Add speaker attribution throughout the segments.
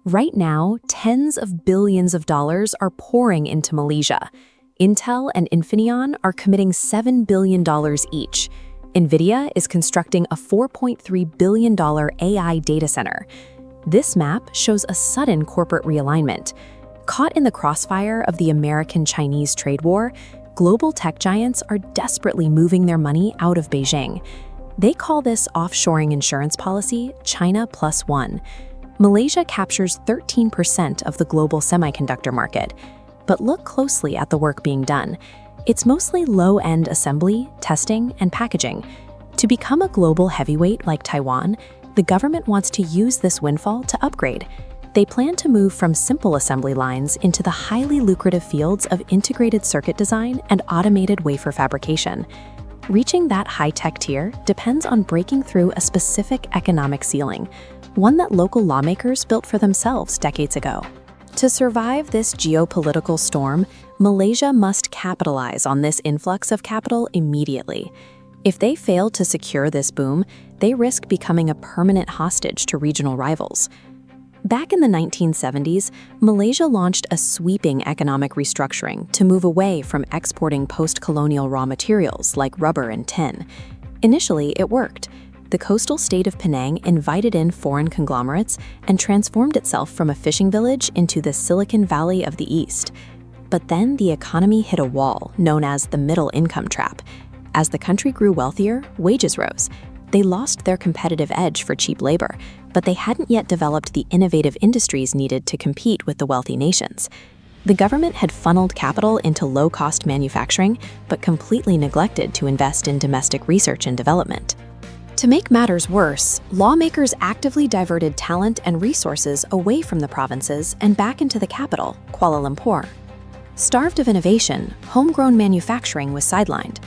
Speaker 1: Right now, tens of billions of dollars are pouring into Malaysia. Intel and Infineon are committing $7 billion each. Nvidia is constructing a $4.3 billion AI data center. This map shows a sudden corporate realignment. Caught in the crossfire of the American-Chinese trade war, global tech giants are desperately moving their money out of Beijing. They call this offshoring insurance policy China Plus One. Malaysia captures 13% of the global semiconductor market. But look closely at the work being done. It's mostly low-end assembly, testing, and packaging. To become a global heavyweight like Taiwan, the government wants to use this windfall to upgrade. They plan to move from simple assembly lines into the highly lucrative fields of integrated circuit design and automated wafer fabrication. Reaching that high-tech tier depends on breaking through a specific economic ceiling, one that local lawmakers built for themselves decades ago. To survive this geopolitical storm, Malaysia must capitalize on this influx of capital immediately. If they fail to secure this boom, they risk becoming a permanent hostage to regional rivals. Back in the 1970s, Malaysia launched a sweeping economic restructuring to move away from exporting post-colonial raw materials like rubber and tin. Initially, it worked. The coastal state of Penang invited in foreign conglomerates and transformed itself from a fishing village into the Silicon Valley of the East. But then the economy hit a wall known as the middle income trap. As the country grew wealthier, wages rose. They lost their competitive edge for cheap labor, but they hadn't yet developed the innovative industries needed to compete with the wealthy nations. The government had funneled capital into low-cost manufacturing, but completely neglected to invest in domestic research and development. To make matters worse, lawmakers actively diverted talent and resources away from the provinces and back into the capital, Kuala Lumpur. Starved of innovation, homegrown manufacturing was sidelined.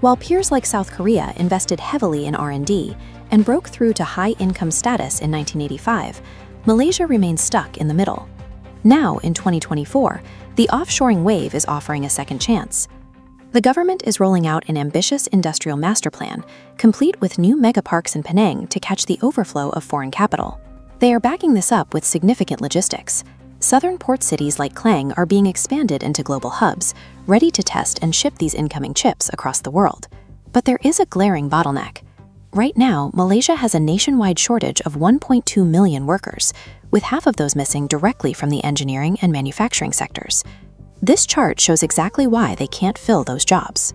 Speaker 1: While peers like South Korea invested heavily in R&D and broke through to high-income status in 1985, Malaysia remained stuck in the middle. Now, in 2024, the offshoring wave is offering a second chance. The government is rolling out an ambitious industrial master plan, complete with new megaparks in Penang to catch the overflow of foreign capital. They are backing this up with significant logistics. Southern port cities like Klang are being expanded into global hubs, ready to test and ship these incoming chips across the world. But there is a glaring bottleneck. Right now, Malaysia has a nationwide shortage of 1.2 million workers, with half of those missing directly from the engineering and manufacturing sectors. This chart shows exactly why they can't fill those jobs.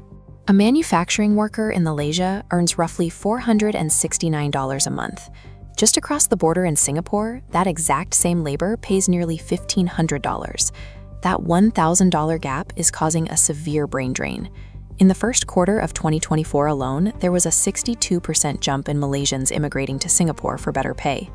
Speaker 1: A manufacturing worker in Malaysia earns roughly $469 a month. Just across the border in Singapore, that exact same labor pays nearly $1,500. That $1,000 gap is causing a severe brain drain. In the first quarter of 2024 alone, there was a 62% jump in Malaysians immigrating to Singapore for better pay.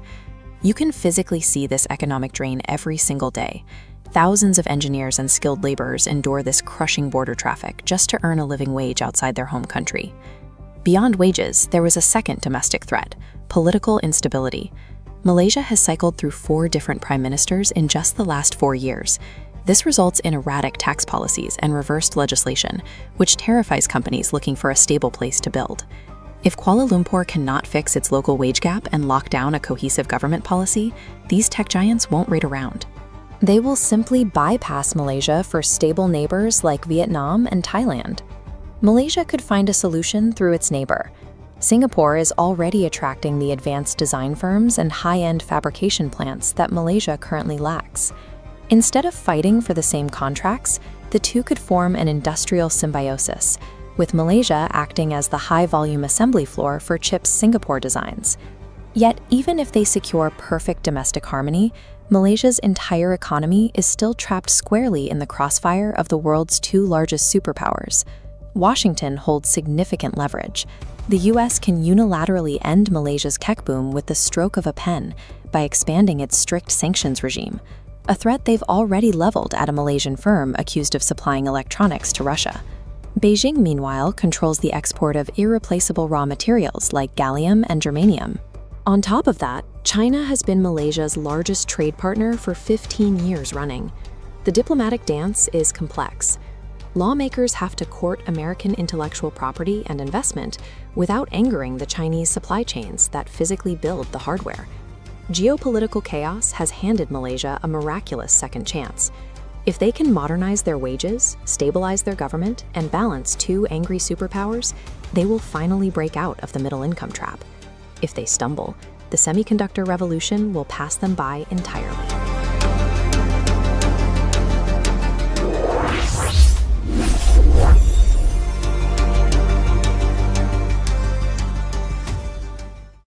Speaker 1: You can physically see this economic drain every single day. Thousands of engineers and skilled laborers endure this crushing border traffic just to earn a living wage outside their home country. Beyond wages, there was a second domestic threat: political instability. Malaysia has cycled through 4 different prime ministers in just the last 4 years. This results in erratic tax policies and reversed legislation, which terrifies companies looking for a stable place to build. If Kuala Lumpur cannot fix its local wage gap and lock down a cohesive government policy, these tech giants won't wait around. They will simply bypass Malaysia for stable neighbors like Vietnam and Thailand. Malaysia could find a solution through its neighbor. Singapore is already attracting the advanced design firms and high-end fabrication plants that Malaysia currently lacks. Instead of fighting for the same contracts, the two could form an industrial symbiosis, with Malaysia acting as the high-volume assembly floor for chips Singapore designs. Yet, even if they secure perfect domestic harmony, Malaysia's entire economy is still trapped squarely in the crossfire of the world's 2 largest superpowers. Washington holds significant leverage. The US can unilaterally end Malaysia's tech boom with the stroke of a pen by expanding its strict sanctions regime, a threat they've already leveled at a Malaysian firm accused of supplying electronics to Russia. Beijing, meanwhile, controls the export of irreplaceable raw materials like gallium and germanium. On top of that, China has been Malaysia's largest trade partner for 15 years running. The diplomatic dance is complex. Lawmakers have to court American intellectual property and investment without angering the Chinese supply chains that physically build the hardware. Geopolitical chaos has handed Malaysia a miraculous second chance. If they can modernize their wages, stabilize their government, and balance two angry superpowers, they will finally break out of the middle-income trap. If they stumble, the semiconductor revolution will pass them by entirely.